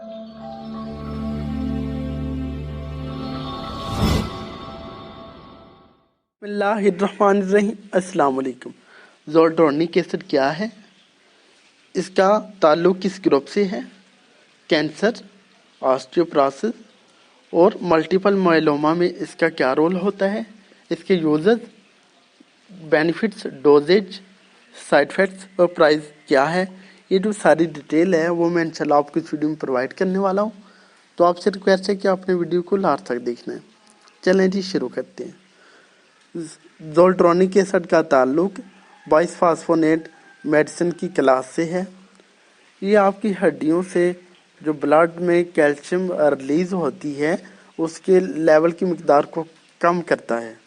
बिस्मिल्लाहिर्रहमानिर्रहीम। अस्सलाम वालेकुम। ज़ोल्ट्रोनिक एसिड क्या है, इसका ताल्लुक किस ग्रुप से है, कैंसर, ऑस्टियोपरोसिस और मल्टीपल मायलोमा में इसका क्या रोल होता है, इसके uses, benefits, dosages, side effects और प्राइस क्या है, ये जो सारी डिटेल है वो मैं इंशाल्लाह आपको इस वीडियो में प्रोवाइड करने वाला हूँ। तो आपसे रिक्वेस्ट है कि आपने वीडियो को लास्ट तक देखना है। चलें जी, शुरू करते हैं। ज़ोल्ट्रोनिक एसिड का ताल्लुक बाइसफॉस्फोनेट मेडिसिन की क्लास से है। ये आपकी हड्डियों से जो ब्लड में कैल्शियम रिलीज होती है उसके लेवल की मिकदार को कम करता है।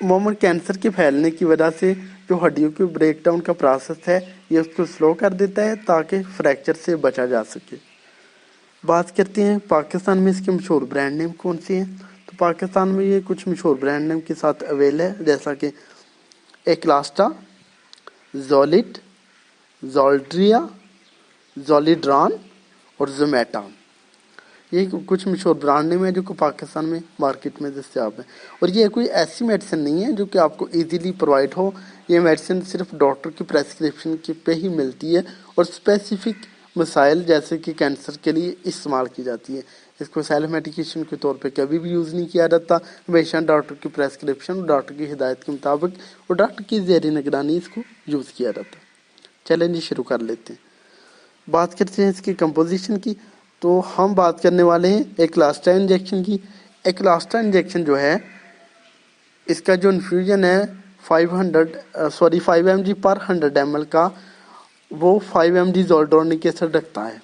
अमूमन कैंसर के फैलने की वजह से जो हड्डियों के ब्रेकडाउन का प्रोसेस है ये उसको स्लो कर देता है ताकि फ्रैक्चर से बचा जा सके। बात करते हैं पाकिस्तान में इसके मशहूर ब्रांड नेम कौन से हैं। तो पाकिस्तान में ये कुछ मशहूर ब्रांड नेम के साथ अवेल है, जैसा कि एक्लास्टा, जोलिट, जोल्ड्रिया, जोलिड्रान और जोमेटा। ये कुछ मशहूर ब्रांड नेम है जो कि पाकिस्तान में मार्केट में दस्तियाब है। और ये कोई ऐसी मेडिसिन नहीं है जो कि आपको इजीली प्रोवाइड हो। ये मेडिसिन सिर्फ डॉक्टर की प्रेस्क्रिप्शन पे ही मिलती है और स्पेसिफिक मसाइल जैसे कि कैंसर के लिए इस्तेमाल की जाती है। इसको सेल्फ मेडिकेशन के तौर पे कभी भी यूज़ नहीं किया जाता, हमेशा डॉक्टर की प्रेस्क्रिप्शन, डॉक्टर की हिदायत के मुताबिक और डॉक्टर की ज़ेरी निगरानी इसको यूज़ किया जाता है। चलें जी, शुरू कर लेते हैं। बात करते हैं इसकी कंपोजिशन की। तो हम बात करने वाले हैं एक्लास्टा इंजेक्शन की। एक्लास्टा इंजेक्शन जो है इसका जो इन्फ्यूजन है 5 mg पर 100 ml का, वो 5 mg ज़ोल्ट्रोनिक एसिड रखता है।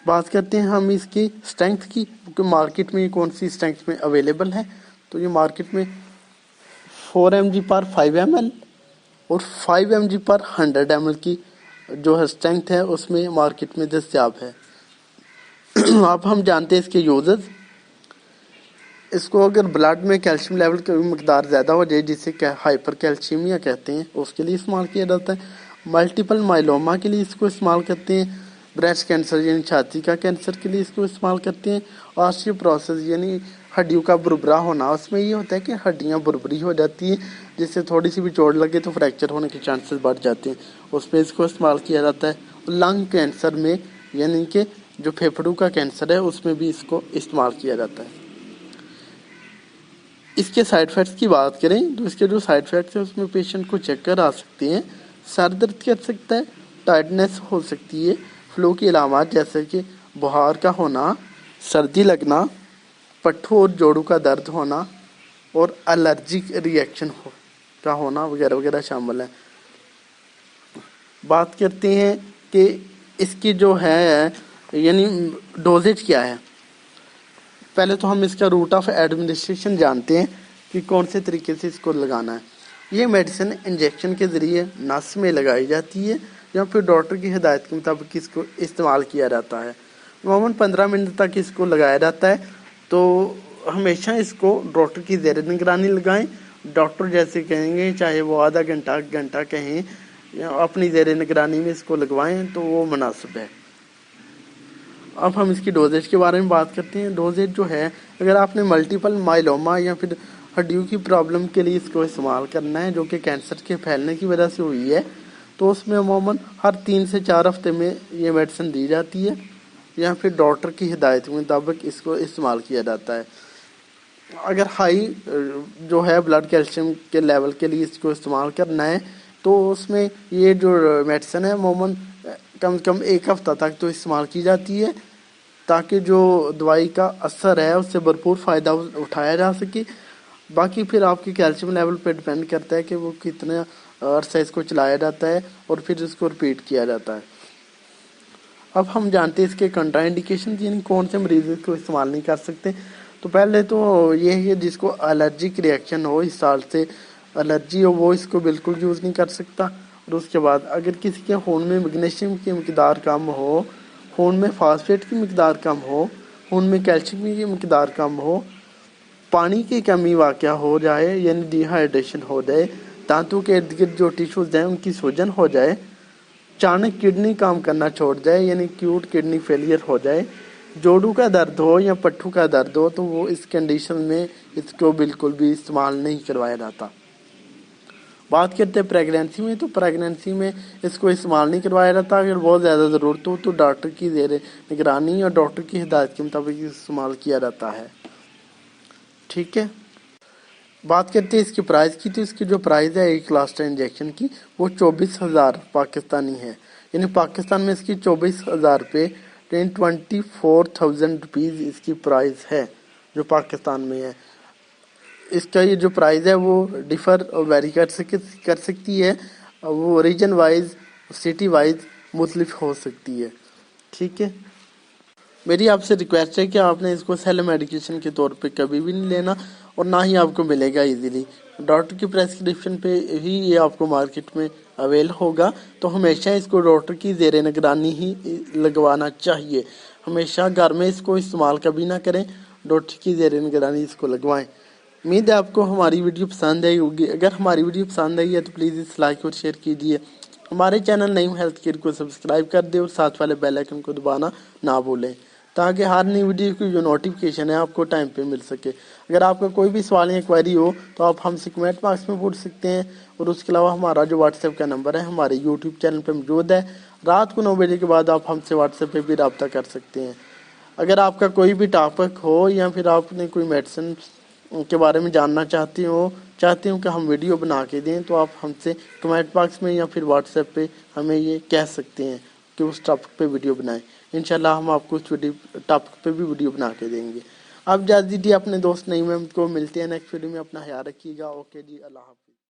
बात करते हैं हम इसकी स्ट्रेंथ की, क्योंकि मार्केट में ये कौन सी स्ट्रेंथ में अवेलेबल है। तो ये मार्केट में 4 mg पर 5 ml और 5 mg पर 100 ml की जो है स्ट्रेंथ है उसमें मार्केट में दस्तियाब है। अब हम जानते हैं इसके यूजेस। इसको अगर ब्लड में कैल्शियम लेवल की मकदार ज़्यादा हो जाए, जिसे हाइपर कैल्शियमिया कहते हैं, उसके लिए इस्तेमाल किया जाता है। मल्टीपल माइलोमा के लिए इसको इस्तेमाल करते हैं। ब्रेस्ट कैंसर यानी छाती का कैंसर के लिए इसको इस्तेमाल करते हैं। ऑस्टियोपरोसिस यानी हड्डियों का बुरबुरा होना, उसमें ये होता है कि हड्डियाँ बुरबुरी हो जाती हैं, जिससे थोड़ी सी भी चोट लगे तो फ्रैक्चर होने के चांसेस बढ़ जाते हैं, उस पर इसको इस्तेमाल किया जाता है। लंग कैंसर में यानी कि जो फेफड़ों का कैंसर है उसमें भी इसको इस्तेमाल किया जाता है। इसके साइड इफेक्ट्स की बात करें तो इसके जो साइड इफेक्ट्स हैं उसमें पेशेंट को चक्कर आ सकते हैं, सर दर्द कर सकता है, टायर्डनेस हो सकती है, फ्लू की अलामत जैसे कि बुखार का होना, सर्दी लगना, पट्ठों और जोड़ों का दर्द होना और एलर्जिक रिएक्शन का होना वगैरह वगैरह शामिल है। बात करते हैं कि इसकी जो है यानी डोजेज क्या है। पहले तो हम इसका रूट ऑफ एडमिनिस्ट्रेशन जानते हैं कि कौन से तरीके से इसको लगाना है। ये मेडिसिन इंजेक्शन के ज़रिए नस में लगाई जाती है या फिर डॉक्टर की हिदायत के मुताबिक इसको इस्तेमाल किया जाता है। अमूमन 15 मिनट तक इसको लगाया जाता है। तो हमेशा इसको डॉक्टर की ज़ेर निगरानी लगाएं। डॉक्टर जैसे कहेंगे, चाहे वो आधा घंटा घंटा कहें, अपनी ज़ेर निगरानी में इसको लगवाएं तो वो मुनासिब है। अब हम इसकी डोजेज के बारे में बात करते हैं। डोजेज जो है, अगर आपने मल्टीपल माइलोमा या फिर हड्डियों की प्रॉब्लम के लिए इसको इस्तेमाल करना है जो कि कैंसर के फैलने की वजह से हुई है, तो उसमें अमूमन हर 3 से 4 हफ्ते में ये मेडिसिन दी जाती है या फिर डॉक्टर की हिदायत के मुताबिक इसको इस्तेमाल किया जाता है। अगर हाई जो है ब्लड कैल्शियम के लेवल के लिए इसको इस्तेमाल करना है तो उसमें ये जो मेडिसिन है अमूमन कम से कम 1 हफ्ता तक तो इस्तेमाल की जाती है, ताकि जो दवाई का असर है उससे भरपूर फ़ायदा उठाया जा सके। बाकी फिर आपकी कैल्शियम लेवल पे डिपेंड करता है कि वो कितने अरसा इसको चलाया जाता है और फिर इसको रिपीट किया जाता है। अब हम जानते हैं इसके कंट्राइंडिकेशन, यानी कौन से मरीज इसको इस्तेमाल नहीं कर सकते। तो पहले तो ये है जिसको एलर्जिक रिएक्शन हो, इस साल से एलर्जी हो, वो इसको बिल्कुल यूज़ नहीं कर सकता। और उसके बाद अगर किसी के खून में मैग्नीशियम की मकदार कम हो, खून में फास्फेट की मकदार कम हो, खून में कैल्शियम की मकदार कम हो, पानी की कमी वाक़या हो जाए यानी डिहाइड्रेशन हो जाए, दांतों के इर्द गिर्द जो टिश्यूज़ हैं उनकी सूजन हो जाए, अचानक किडनी काम करना छोड़ जाए यानी एक्यूट किडनी फेलियर हो जाए, जोड़ों का दर्द हो या पट्टू का दर्द हो, तो वो इस कंडीशन में इसको बिल्कुल भी इस्तेमाल नहीं करवाया जाता। बात करते हैं प्रेगनेंसी में, तो प्रेगनेंसी में इसको इस्तेमाल नहीं करवाया जाता। अगर बहुत ज़्यादा ज़रूरत हो तो डॉक्टर की ज़ेरे निगरानी और डॉक्टर की हिदायत के मुताबिक इस्तेमाल किया जाता है। ठीक है, बात करते हैं इसकी प्राइस की, तो इसकी जो प्राइस है एक लास्टर इंजेक्शन की वो 24,000 पाकिस्तानी है, यानी पाकिस्तान में इसकी 24,000 रुपये 24,000 रुपीज़ इसकी प्राइस है जो पाकिस्तान में है। इसका ये जो प्राइस है वो डिफर और वेरी कर सकती है, वो रीजन वाइज सिटी वाइज मुख्तलिफ हो सकती है। ठीक है, मेरी आपसे रिक्वेस्ट है कि आपने इसको सेल्फ मेडिकेशन के तौर पे कभी भी नहीं लेना और ना ही आपको मिलेगा इजीली। डॉक्टर की प्रेस्क्रिप्शन पे ही ये आपको मार्केट में अवेल होगा, तो हमेशा इसको डॉक्टर की ज़ेरे निगरानी ही लगवाना चाहिए। हमेशा घर में इसको इस्तेमाल कभी ना करें, डॉक्टर की ज़ेरे निगरानी इसको लगवाएं। उम्मीद है आपको हमारी वीडियो पसंद आई होगी। अगर हमारी वीडियो पसंद आई है तो प्लीज़ इस लाइक और शेयर कीजिए। हमारे चैनल नईम हेल्थ केयर को सब्सक्राइब कर दें और साथ वाले बेल आइकन को दबाना ना भूलें, ताकि हर नई वीडियो की जो नोटिफिकेशन है आपको टाइम पे मिल सके। अगर आपका कोई भी सवाल या क्वेरी हो तो आप हमसे कमेंट बॉक्स में पूछ सकते हैं, और उसके अलावा हमारा जो व्हाट्सएप का नंबर है हमारे यूट्यूब चैनल पे मौजूद है। रात को 9 बजे के बाद आप हमसे व्हाट्सएप पे भी रब्ता कर सकते हैं। अगर आपका कोई भी टॉपिक हो या फिर आपने कोई मेडिसिन के बारे में जानना चाहते हो कि हम वीडियो बना के दें, तो आप हमसे कमेंट बॉक्स में या फिर व्हाट्सएप पे हमें ये कह सकते हैं कि उस टॉपिक पे वीडियो बनाएं। इंशाल्लाह हम आपको उस टॉपिक पे भी वीडियो बना के देंगे। आप इजाज़त दीजिए अपने दोस्त नईम को, मिलते हैं नेक्स्ट वीडियो में। अपना ख्याल रखिएगा। ओके जी, अल्लाह हाफ़िज़।